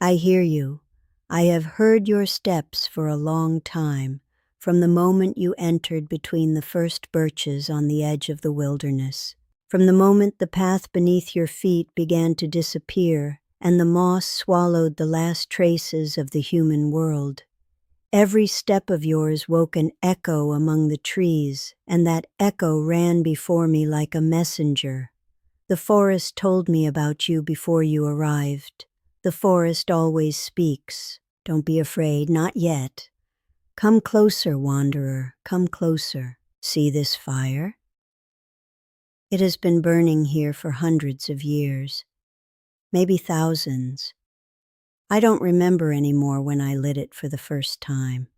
I hear you. I have heard your steps for a long time, from the moment you entered between the first birches on the edge of the wilderness, from the moment the path beneath your feet began to disappear and the moss swallowed the last traces of the human world. Every step of yours woke an echo among the trees, and that echo ran before me like a messenger. The forest told me about you before you arrived. The forest always speaks. Don't be afraid, not yet. Come closer, wanderer, come closer. See this fire? It has been burning here for hundreds of years, maybe thousands. I don't remember anymore when I lit it for the first time.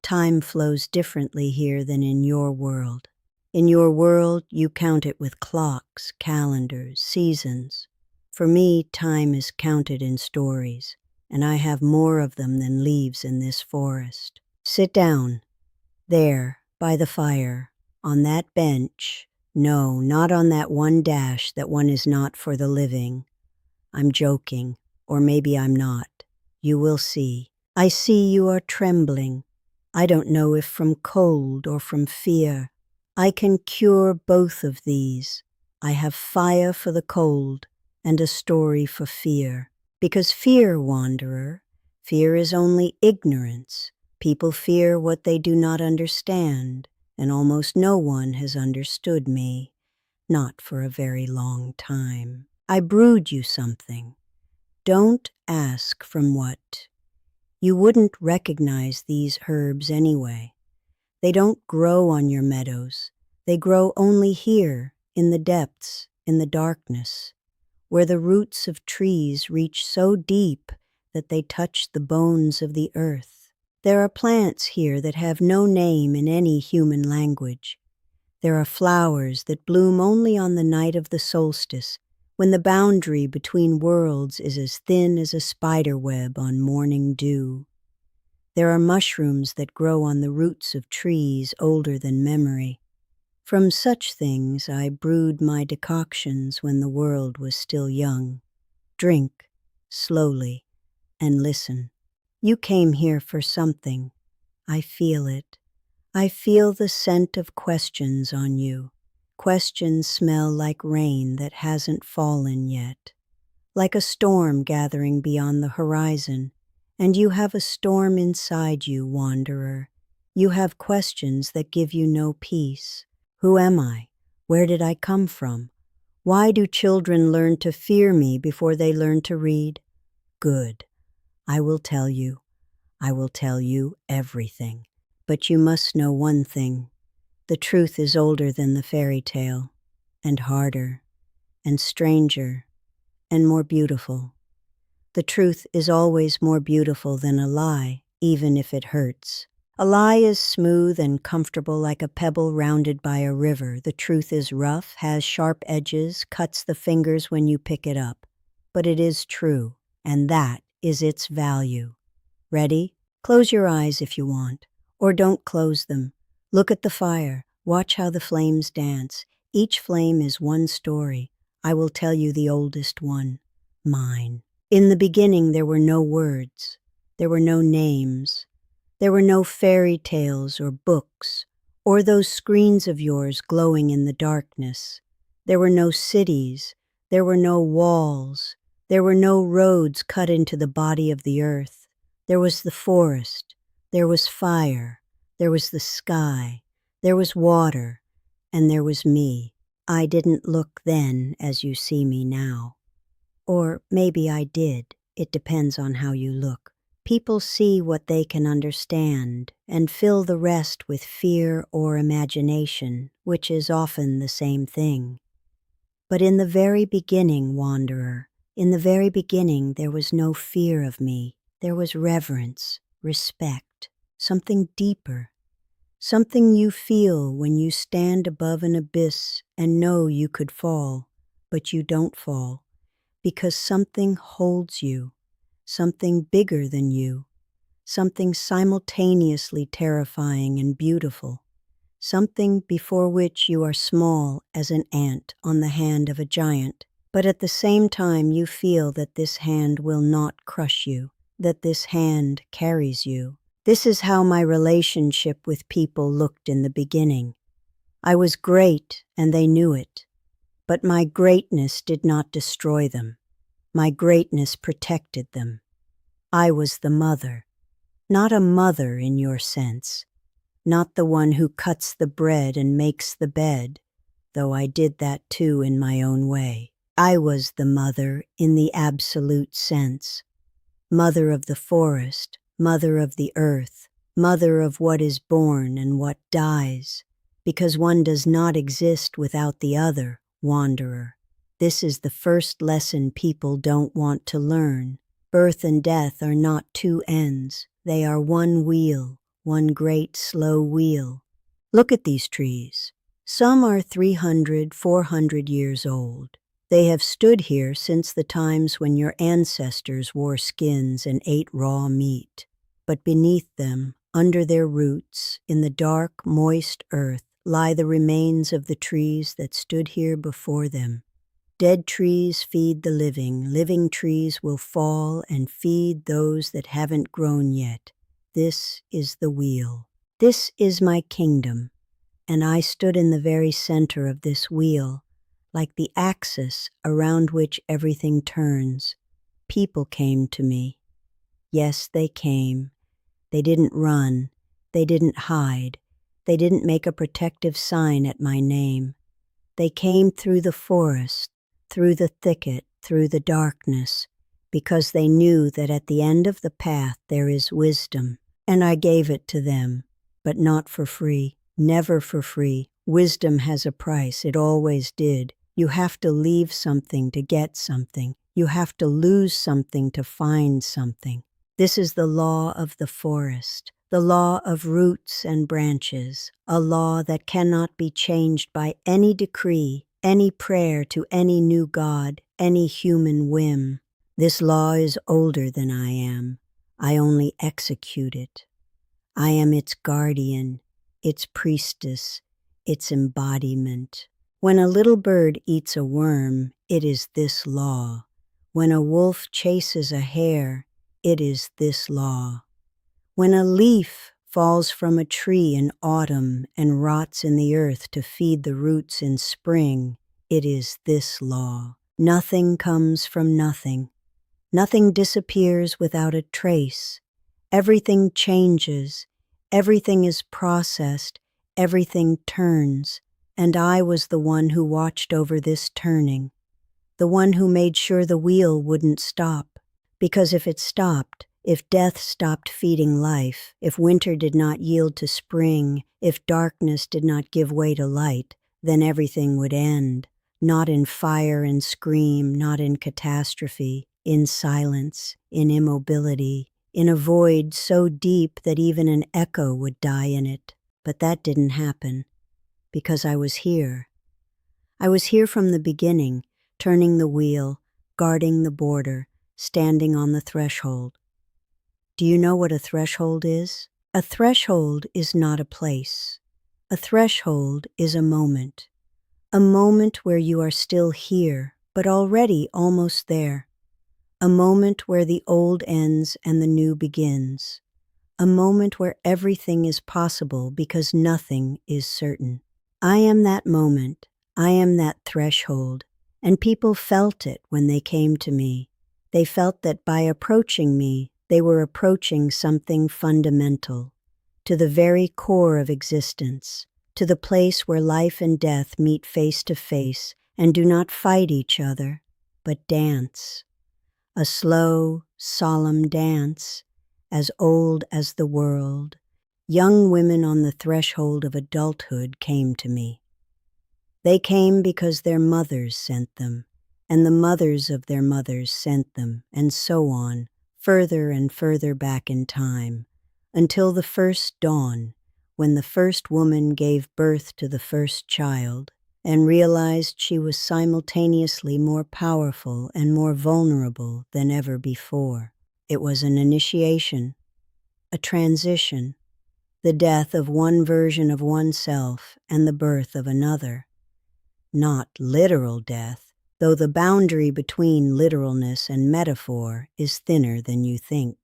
Time flows differently here than in your world. In your world, you count it with clocks, calendars, seasons. For me, time is counted in stories, and I have more of them than leaves in this forest. Sit down, there, by the fire, on that bench. No, not on that one dash that one is not for the living. I'm joking, or maybe I'm not. You will see. I see you are trembling. I don't know if from cold or from fear. I can cure both of these. I have fire for the cold and a story for fear. Because fear, wanderer, fear is only ignorance. People fear what they do not understand, and almost no one has understood me. Not for a very long time. I brewed you something. Don't ask from what. You wouldn't recognize these herbs anyway. They don't grow on your meadows. They grow only here, in the depths, in the darkness, where the roots of trees reach so deep that they touch the bones of the earth. There are plants here that have no name in any human language. There are flowers that bloom only on the night of the solstice, when the boundary between worlds is as thin as a spider web on morning dew. There are mushrooms that grow on the roots of trees older than memory. From such things I brewed my decoctions when the world was still young. Drink, slowly, and listen. You came here for something. I feel it. I feel the scent of questions on you. Questions smell like rain that hasn't fallen yet, like a storm gathering beyond the horizon. And you have a storm inside you, wanderer. You have questions that give you no peace. Who am I? Where did I come from? Why do children learn to fear me before they learn to read? Good. I will tell you. I will tell you everything. But you must know one thing. The truth is older than the fairy tale, and harder, and stranger, and more beautiful. The truth is always more beautiful than a lie, even if it hurts. A lie is smooth and comfortable like a pebble rounded by a river. The truth is rough, has sharp edges, cuts the fingers when you pick it up. But it is true, and that is its value. Ready? Close your eyes if you want, or don't close them. Look at the fire. Watch how the flames dance. Each flame is one story. I will tell you the oldest one, mine. In the beginning there were no words. There were no names. There were no fairy tales or books, or those screens of yours glowing in the darkness. There were no cities. There were no walls. There were no roads cut into the body of the earth. There was the forest. There was fire. There was the sky. There was water. And there was me. I didn't look then as you see me now. Or maybe I did. It depends on how you look. People see what they can understand and fill the rest with fear or imagination, which is often the same thing. But in the very beginning, wanderer, in the very beginning there was no fear of me. There was reverence, respect, something deeper, something you feel when you stand above an abyss and know you could fall, but you don't fall, because something holds you. Something bigger than you, something simultaneously terrifying and beautiful, something before which you are small as an ant on the hand of a giant. But at the same time, you feel that this hand will not crush you, that this hand carries you. This is how my relationship with people looked in the beginning. I was great, and they knew it. But my greatness did not destroy them. My greatness protected them. I was the mother. Not a mother in your sense. Not the one who cuts the bread and makes the bed, though I did that too in my own way. I was the mother in the absolute sense. Mother of the forest, mother of the earth, mother of what is born and what dies, because one does not exist without the other, wanderer. This is the first lesson people don't want to learn. Birth and death are not two ends. They are one wheel, one great slow wheel. Look at these trees. Some are 300, 400 years old. They have stood here since the times when your ancestors wore skins and ate raw meat. But beneath them, under their roots, in the dark, moist earth, lie the remains of the trees that stood here before them. Dead trees feed the living. Living trees will fall and feed those that haven't grown yet. This is the wheel. This is my kingdom, and I stood in the very center of this wheel, like the axis around which everything turns. People came to me. Yes, they came. They didn't run. They didn't hide. They didn't make a protective sign at my name. They came through the forest, through the thicket, through the darkness, because they knew that at the end of the path there is wisdom, and I gave it to them, but not for free, never for free. Wisdom has a price, it always did. You have to leave something to get something. You have to lose something to find something. This is the law of the forest, the law of roots and branches, a law that cannot be changed by any decree, any prayer to any new god, any human whim. This law is older than I am. I only execute it. I am its guardian, its priestess, its embodiment. When a little bird eats a worm, it is this law. When a wolf chases a hare, it is this law. When a leaf falls from a tree in autumn and rots in the earth to feed the roots in spring, it is this law. Nothing comes from nothing. Nothing disappears without a trace. Everything changes. Everything is processed. Everything turns. And I was the one who watched over this turning, the one who made sure the wheel wouldn't stop. Because if it stopped, if death stopped feeding life, if winter did not yield to spring, if darkness did not give way to light, then everything would end. Not in fire and scream, not in catastrophe, in silence, in immobility, in a void so deep that even an echo would die in it. But that didn't happen. Because I was here. I was here from the beginning, turning the wheel, guarding the border, standing on the threshold. Do you know what a threshold is? A threshold is not a place. A threshold is a moment where you are still here, but already almost there. A moment where the old ends and the new begins. A moment where everything is possible because nothing is certain. I am that moment, I am that threshold, and people felt it when they came to me. They felt that by approaching me, they were approaching something fundamental, to the very core of existence, to the place where life and death meet face to face and do not fight each other, but dance. A slow, solemn dance, as old as the world. Young women on the threshold of adulthood came to me. They came because their mothers sent them, and the mothers of their mothers sent them, and so on, further and further back in time, until the first dawn, when the first woman gave birth to the first child, and realized she was simultaneously more powerful and more vulnerable than ever before. It was an initiation, a transition, the death of one version of oneself and the birth of another. Not literal death, though the boundary between literalness and metaphor is thinner than you think.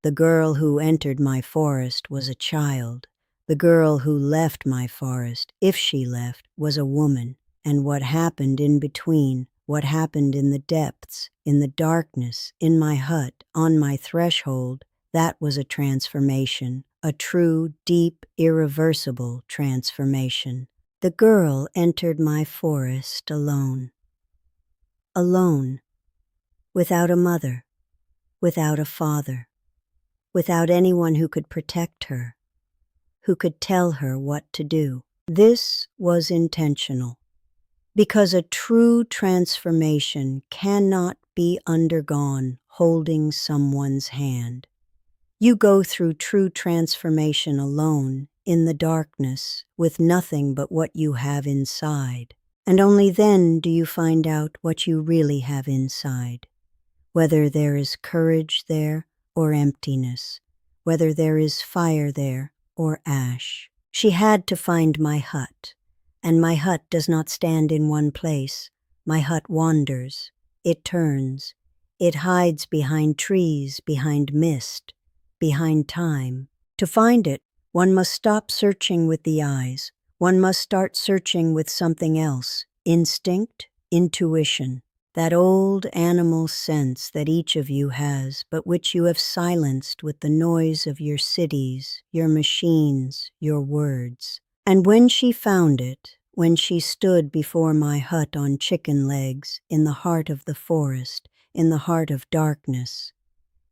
The girl who entered my forest was a child. The girl who left my forest, if she left, was a woman. And what happened in between, what happened in the depths, in the darkness, in my hut, on my threshold, that was a transformation, a true, deep, irreversible transformation. The girl entered my forest alone. Alone, without a mother, without a father, without anyone who could protect her, who could tell her what to do. This was intentional, because a true transformation cannot be undergone holding someone's hand. You go through true transformation alone, in the darkness, with nothing but what you have inside. And only then do you find out what you really have inside, whether there is courage there or emptiness, whether there is fire there or ash. She had to find my hut, and my hut does not stand in one place. My hut wanders, it turns, it hides behind trees, behind mist, behind time. To find it, one must stop searching with the eyes. One must start searching with something else. Instinct, intuition, that old animal sense that each of you has, but which you have silenced with the noise of your cities, your machines, your words. And when she found it, when she stood before my hut on chicken legs, in the heart of the forest, in the heart of darkness,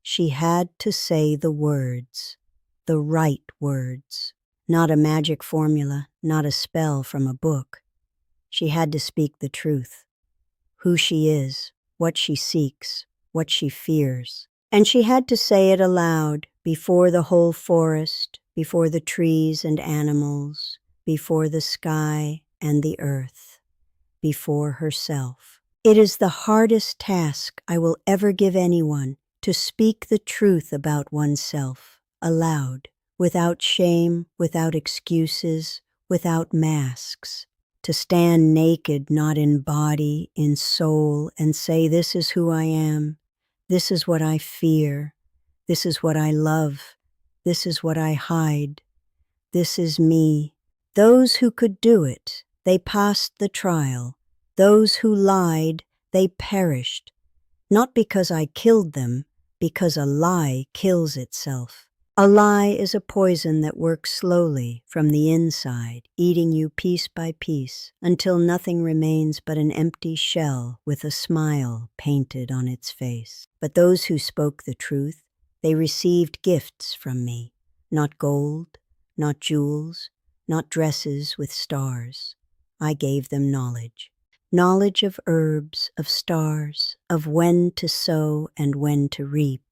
she had to say the words, the right words. Not a magic formula, not a spell from a book. She had to speak the truth, who she is, what she seeks, what she fears. And she had to say it aloud, before the whole forest, before the trees and animals, before the sky and the earth, before herself. It is the hardest task I will ever give anyone, to speak the truth about oneself, aloud, without shame, without excuses, without masks. To stand naked, not in body, in soul, and say, this is who I am, this is what I fear, this is what I love, this is what I hide, this is me. Those who could do it, they passed the trial. Those who lied, they perished. Not because I killed them, because a lie kills itself. A lie is a poison that works slowly from the inside, eating you piece by piece, until nothing remains but an empty shell with a smile painted on its face. But those who spoke the truth, they received gifts from me. Not gold, not jewels, not dresses with stars. I gave them knowledge. Knowledge of herbs, of stars, of when to sow and when to reap.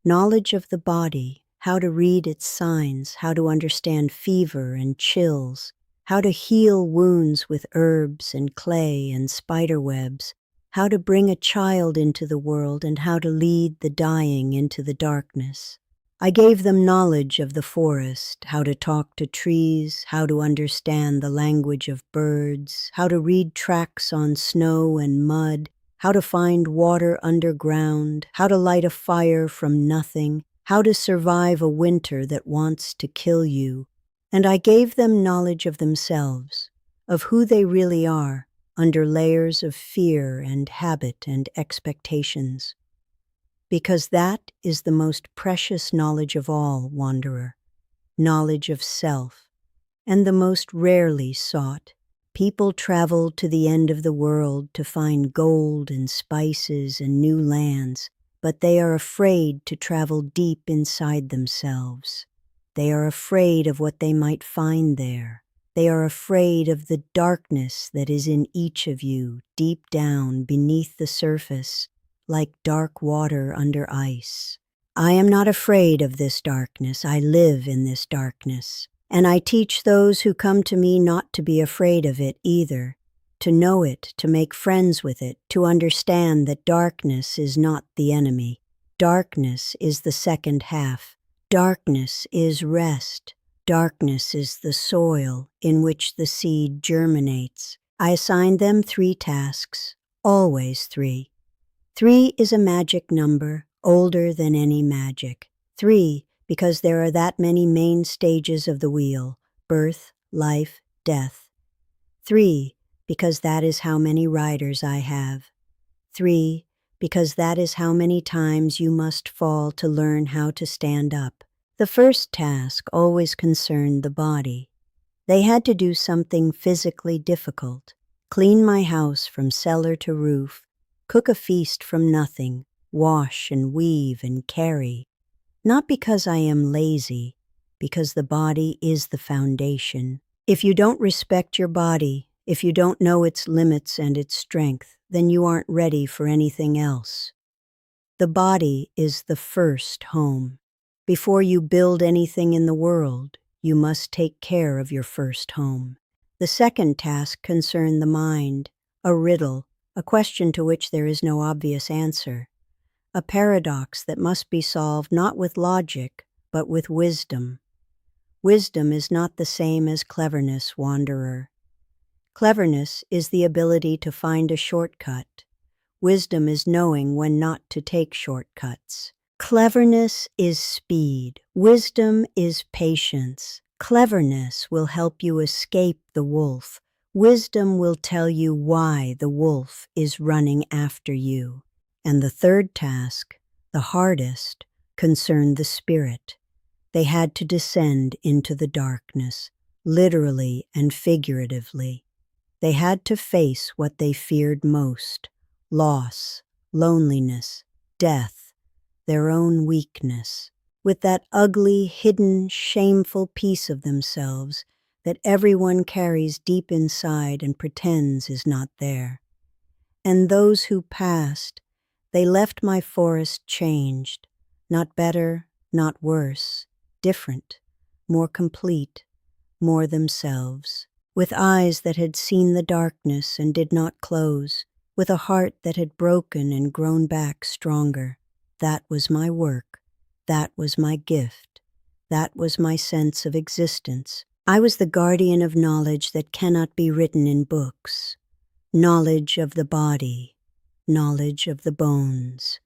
Knowledge of the body, how to read its signs, how to understand fever and chills, how to heal wounds with herbs and clay and spider webs, how to bring a child into the world and how to lead the dying into the darkness. I gave them knowledge of the forest, how to talk to trees, how to understand the language of birds, how to read tracks on snow and mud, how to find water underground, how to light a fire from nothing, how to survive a winter that wants to kill you. And I gave them knowledge of themselves, of who they really are, under layers of fear and habit and expectations. Because that is the most precious knowledge of all, wanderer, knowledge of self, and the most rarely sought. People travel to the end of the world to find gold and spices and new lands, but they are afraid to travel deep inside themselves. They are afraid of what they might find there. They are afraid of the darkness that is in each of you, deep down beneath the surface, like dark water under ice. I am not afraid of this darkness. I live in this darkness. And I teach those who come to me not to be afraid of it either, to know it, to make friends with it, to understand that darkness is not the enemy. Darkness is the second half. Darkness is rest. Darkness is the soil in which the seed germinates. I assigned them 3 tasks, always 3. 3 is a magic number, older than any magic. 3, because there are that many main stages of the wheel: birth, life, death. 3, because that is how many riders I have. 3, because that is how many times you must fall to learn how to stand up. The first task always concerned the body. They had to do something physically difficult: clean my house from cellar to roof, cook a feast from nothing, wash and weave and carry. Not because I am lazy, because the body is the foundation. If you don't respect your body, if you don't know its limits and its strength, then you aren't ready for anything else. The body is the first home. Before you build anything in the world, you must take care of your first home. The second task concerned the mind, a riddle, a question to which there is no obvious answer, a paradox that must be solved not with logic, but with wisdom. Wisdom is not the same as cleverness, wanderer. Cleverness is the ability to find a shortcut. Wisdom is knowing when not to take shortcuts. Cleverness is speed. Wisdom is patience. Cleverness will help you escape the wolf. Wisdom will tell you why the wolf is running after you. And the third task, the hardest, concerned the spirit. They had to descend into the darkness, literally and figuratively. They had to face what they feared most: loss, loneliness, death, their own weakness, with that ugly, hidden, shameful piece of themselves that everyone carries deep inside and pretends is not there. And those who passed, they left my forest changed, not better, not worse, different, more complete, more themselves, with eyes that had seen the darkness and did not close, with a heart that had broken and grown back stronger. That was my work. That was my gift. That was my sense of existence. I was the guardian of knowledge that cannot be written in books. Knowledge of the body, knowledge of the bones,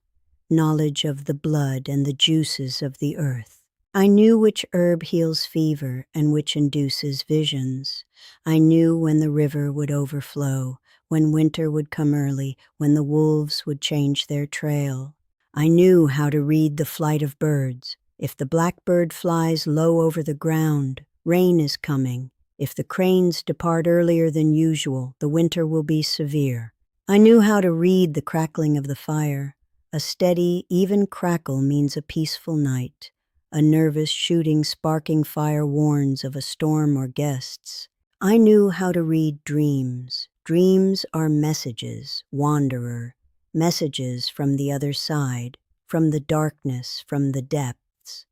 knowledge of the blood and the juices of the earth. I knew which herb heals fever and which induces visions. I knew when the river would overflow, when winter would come early, when the wolves would change their trail. I knew how to read the flight of birds. If the blackbird flies low over the ground, rain is coming. If the cranes depart earlier than usual, the winter will be severe. I knew how to read the crackling of the fire. A steady, even crackle means a peaceful night. A nervous, shooting, sparking fire warns of a storm or guests. I knew how to read dreams. Dreams are messages, wanderer, messages from the other side, from the darkness, from the depths.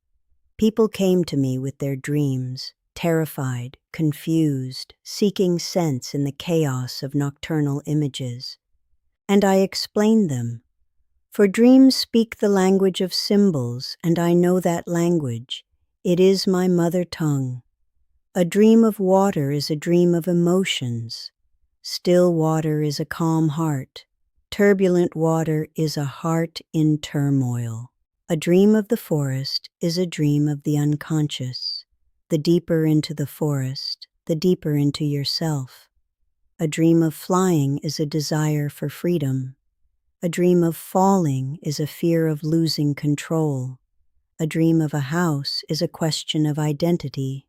People came to me with their dreams, terrified, confused, seeking sense in the chaos of nocturnal images. And I explained them. For dreams speak the language of symbols, and I know that language. It is my mother tongue. A dream of water is a dream of emotions. Still water is a calm heart. Turbulent water is a heart in turmoil. A dream of the forest is a dream of the unconscious. The deeper into the forest, the deeper into yourself. A dream of flying is a desire for freedom. A dream of falling is a fear of losing control. A dream of a house is a question of identity.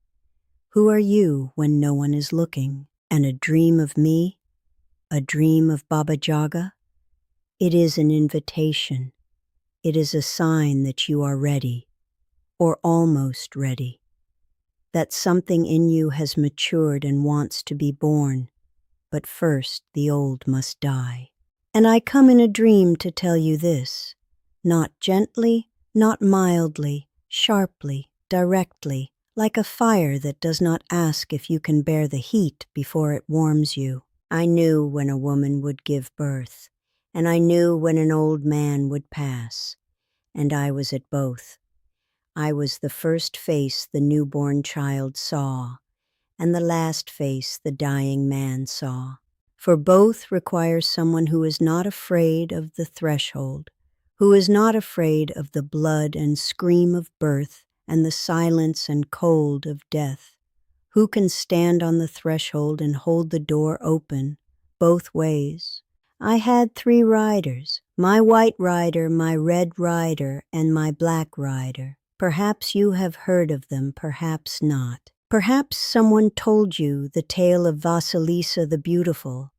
Who are you when no one is looking? And a dream of me? A dream of Baba Yaga? It is an invitation. It is a sign that you are ready, or almost ready. That something in you has matured and wants to be born, but first the old must die. And I come in a dream to tell you this, not gently, not mildly, sharply, directly, like a fire that does not ask if you can bear the heat before it warms you. I knew when a woman would give birth, and I knew when an old man would pass, and I was at both. I was the first face the newborn child saw, and the last face the dying man saw. for both require someone who is not afraid of the threshold, who is not afraid of the blood and scream of birth and the silence and cold of death, who can stand on the threshold and hold the door open both ways. I had 3 riders, my white rider, my red rider, and my black rider. Perhaps you have heard of them, perhaps not. Perhaps someone told you the tale of Vasilisa the Beautiful,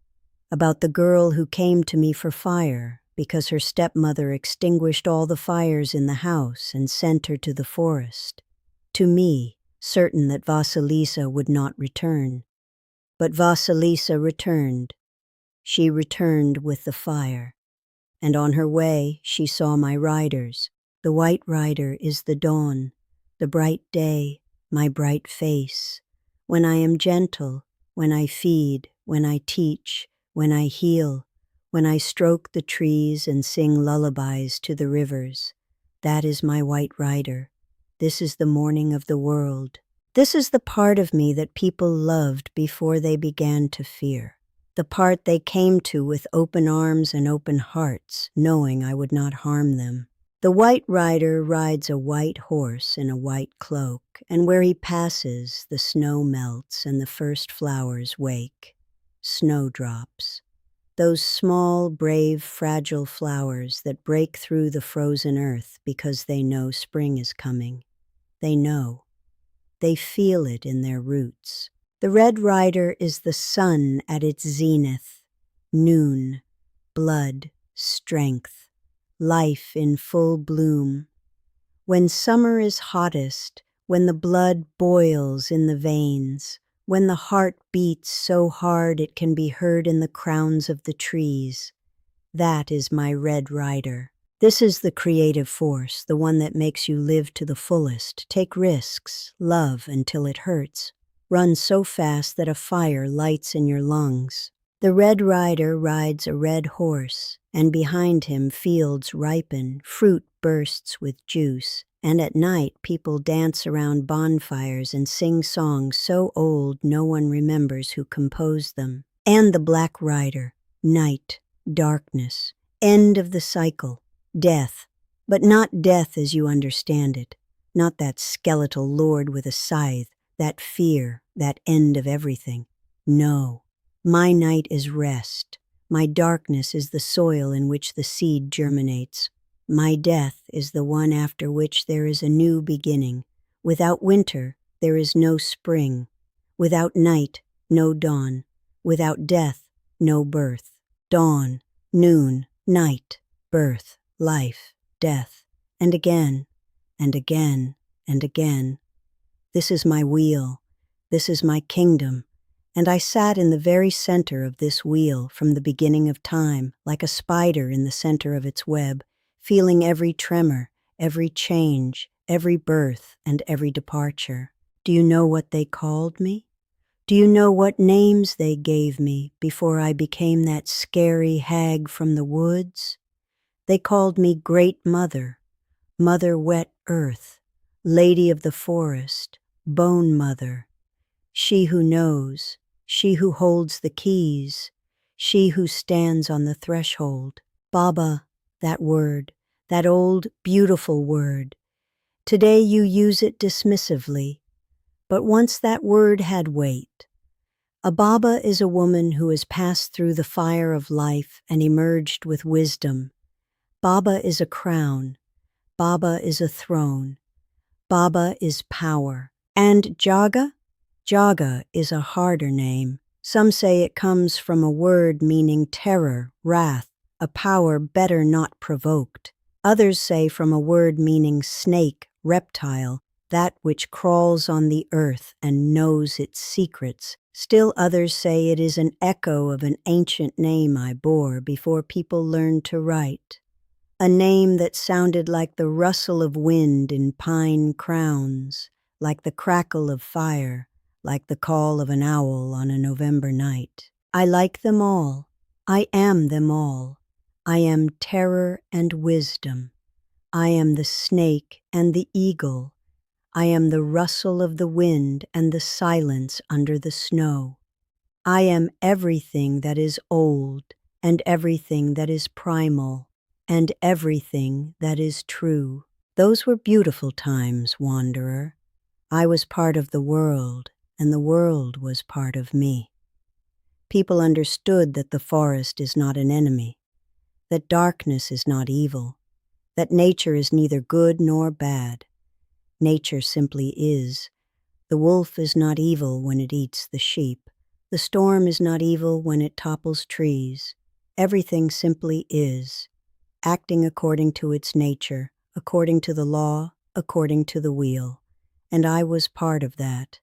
about the girl who came to me for fire because her stepmother extinguished all the fires in the house and sent her to the forest. To me, certain that Vasilisa would not return. But Vasilisa returned. She returned with the fire. And on her way she saw my riders. The white rider is the dawn, the bright day, my bright face. When I am gentle, when I feed, when I teach, when I heal, when I stroke the trees and sing lullabies to the rivers, that is my white rider. This is the morning of the world. This is the part of me that people loved before they began to fear. The part they came to with open arms and open hearts, knowing I would not harm them. The white rider rides a white horse in a white cloak, and where he passes, the snow melts and the first flowers wake. Snowdrops. Those small, brave, fragile flowers that break through the frozen earth because they know spring is coming. They know. They feel it in their roots. The red rider is the sun at its zenith, noon, blood, strength, life in full bloom. When summer is hottest, when the blood boils in the veins, when the heart beats so hard it can be heard in the crowns of the trees, that is my red rider. This is the creative force, the one that makes you live to the fullest, take risks, love until it hurts. Run so fast that a fire lights in your lungs. The red rider rides a red horse, and behind him fields ripen, fruit bursts with juice, and at night people dance around bonfires and sing songs so old no one remembers who composed them. And the black rider, night, darkness, end of the cycle, death, but not death as you understand it, not that skeletal lord with a scythe, that fear, that end of everything. No, my night is rest. My darkness is the soil in which the seed germinates. My death is the one after which there is a new beginning. Without winter, there is no spring. Without night, no dawn. Without death, no birth. Dawn, noon, night, birth, life, death, and again, and again, and again. This is my wheel, this is my kingdom, and I sat in the very center of this wheel from the beginning of time, like a spider in the center of its web, feeling every tremor, every change, every birth, and every departure. Do you know what they called me? Do you know what names they gave me before I became that scary hag from the woods? They called me Great Mother, Mother Wet Earth, Lady of the Forest, Bone Mother, she who knows, she who holds the keys, she who stands on the threshold. Baba, that word, that old, beautiful word. Today you use it dismissively, but once that word had weight. A Baba is a woman who has passed through the fire of life and emerged with wisdom. Baba is a crown. Baba is a throne. Baba is power. And Jaga? Jaga is a harder name. Some say it comes from a word meaning terror, wrath, a power better not provoked. Others say from a word meaning snake, reptile, that which crawls on the earth and knows its secrets. Still others say it is an echo of an ancient name I bore before people learned to write. A name that sounded like the rustle of wind in pine crowns, like the crackle of fire, like the call of an owl on a November night. I like them all. I am them all. I am terror and wisdom. I am the snake and the eagle. I am the rustle of the wind and the silence under the snow. I am everything that is old, and everything that is primal, and everything that is true. Those were beautiful times, wanderer. I was part of the world, and the world was part of me. People understood that the forest is not an enemy, that darkness is not evil, that nature is neither good nor bad. Nature simply is. The wolf is not evil when it eats the sheep. The storm is not evil when it topples trees. Everything simply is, acting according to its nature, according to the law, according to the wheel. And I was part of that.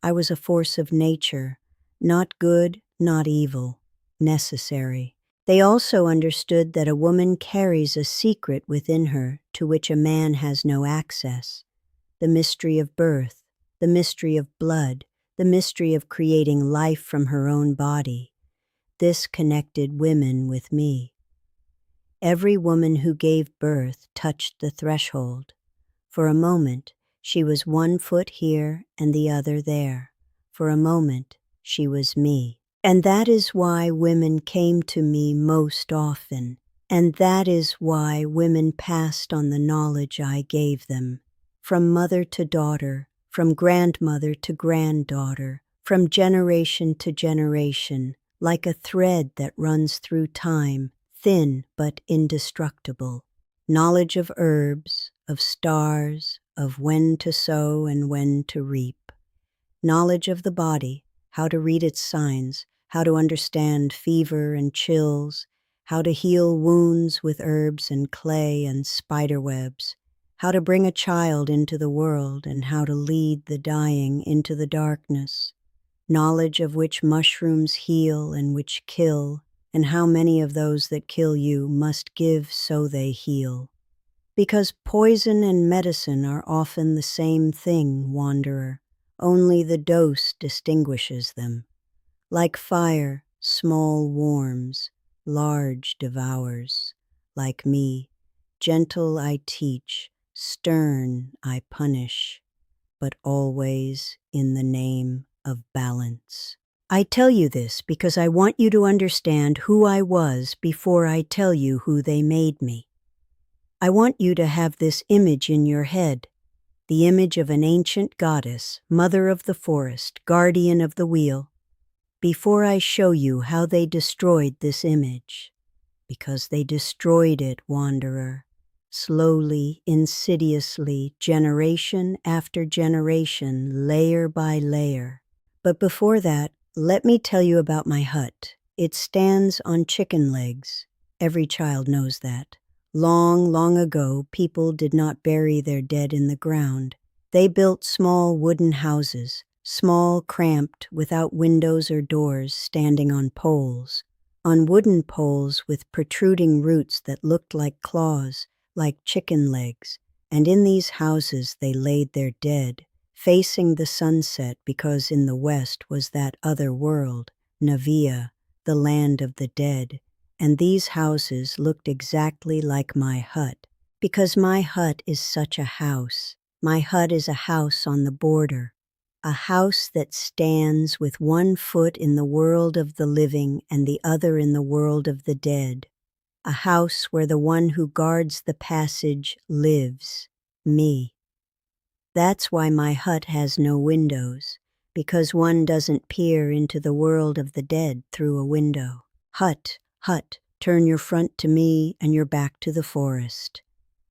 I was a force of nature, not good, not evil, necessary. They also understood that a woman carries a secret within her to which a man has no access. The mystery of birth, the mystery of blood, the mystery of creating life from her own body. This connected women with me. Every woman who gave birth touched the threshold. For a moment, she was one foot here and the other there. For a moment, she was me. And that is why women came to me most often. And that is why women passed on the knowledge I gave them. From mother to daughter, from grandmother to granddaughter, from generation to generation, like a thread that runs through time, thin but indestructible. Knowledge of herbs, of stars, of when to sow and when to reap. Knowledge of the body, how to read its signs, how to understand fever and chills, how to heal wounds with herbs and clay and spider webs, how to bring a child into the world and how to lead the dying into the darkness. Knowledge of which mushrooms heal and which kill, and how many of those that kill you must give so they heal. Because poison and medicine are often the same thing, wanderer, only the dose distinguishes them. Like fire, small warms, large devours. Like me, gentle I teach, stern I punish, but always in the name of balance. I tell you this because I want you to understand who I was before I tell you who they made me. I want you to have this image in your head, the image of an ancient goddess, mother of the forest, guardian of the wheel, before I show you how they destroyed this image. Because they destroyed it, wanderer, slowly, insidiously, generation after generation, layer by layer. But before that, let me tell you about my hut. It stands on chicken legs. Every child knows that. Long, long ago, people did not bury their dead in the ground. They built small wooden houses, small, cramped, without windows or doors, standing on poles. On wooden poles with protruding roots that looked like claws, like chicken legs. And in these houses they laid their dead, facing the sunset because in the west was that other world, Navia, the land of the dead. And these houses looked exactly like my hut, because my hut is such a house. My hut is a house on the border, a house that stands with one foot in the world of the living and the other in the world of the dead, a house where the one who guards the passage lives, me. That's why my hut has no windows, because one doesn't peer into the world of the dead through a window. Hut, hut, turn your front to me and your back to the forest.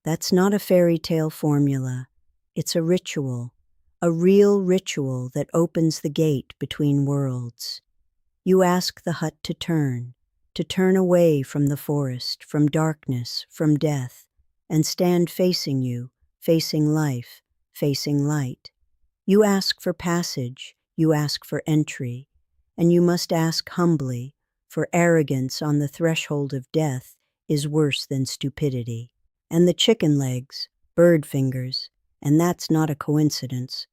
That's not a fairy tale formula. It's a ritual, a real ritual that opens the gate between worlds. You ask the hut to turn away from the forest, from darkness, from death, and stand facing you, facing life, facing light. You ask for passage, you ask for entry, and you must ask humbly, for arrogance on the threshold of death is worse than stupidity. And the chicken legs, bird fingers, and that's not a coincidence.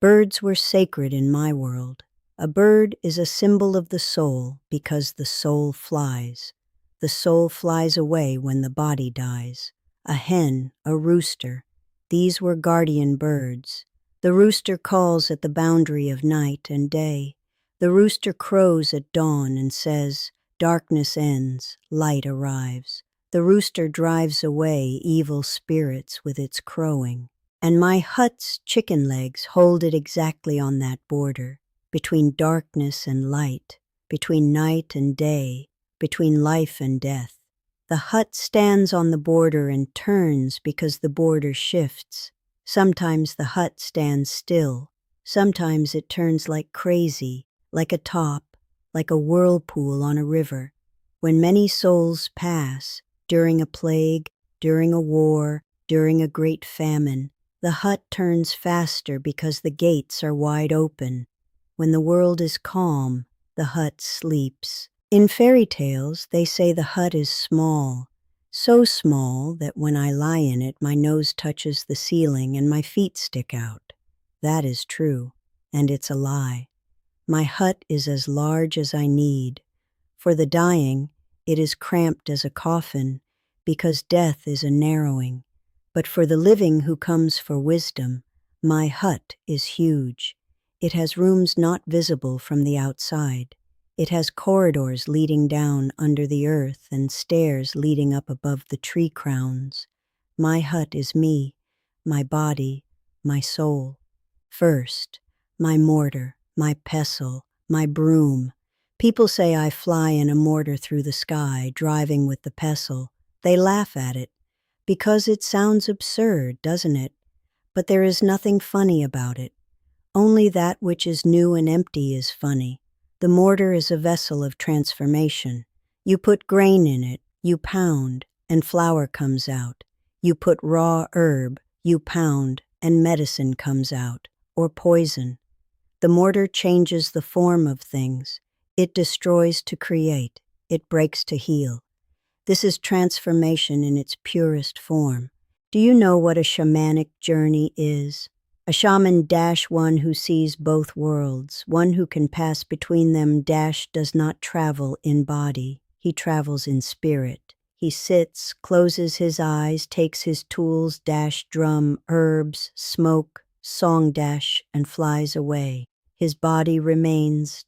Birds were sacred in my world. A bird is a symbol of the soul because the soul flies. The soul flies away when the body dies. A hen, a rooster, these were guardian birds. The rooster calls at the boundary of night and day. The rooster crows at dawn and says, "Darkness ends, light arrives." The rooster drives away evil spirits with its crowing. And my hut's chicken legs hold it exactly on that border, between darkness and light, between night and day, between life and death. The hut stands on the border and turns because the border shifts. Sometimes the hut stands still. Sometimes it turns like crazy, like a top, like a whirlpool on a river. When many souls pass, during a plague, during a war, during a great famine, the hut turns faster because the gates are wide open. When the world is calm, the hut sleeps. In fairy tales, they say the hut is small, so small that when I lie in it, my nose touches the ceiling and my feet stick out. That is true, and it's a lie. My hut is as large as I need. For the dying, it is cramped as a coffin, because death is a narrowing. But for the living who comes for wisdom, my hut is huge. It has rooms not visible from the outside. It has corridors leading down under the earth and stairs leading up above the tree crowns. My hut is me, my body, my soul. First, my mortar, my pestle, my broom. People say I fly in a mortar through the sky, driving with the pestle. They laugh at it, because it sounds absurd, doesn't it? But there is nothing funny about it. Only that which is new and empty is funny. The mortar is a vessel of transformation. You put grain in it, you pound, and flour comes out. You put raw herb, you pound, and medicine comes out, or poison. The mortar changes the form of things. It destroys to create. It breaks to heal. This is transformation in its purest form. Do you know what a shamanic journey is? A shaman - one who sees both worlds, one who can pass between them - does not travel in body. He travels in spirit. He sits, closes his eyes, takes his tools - drum, herbs, smoke, song - and flies away. His body remains ...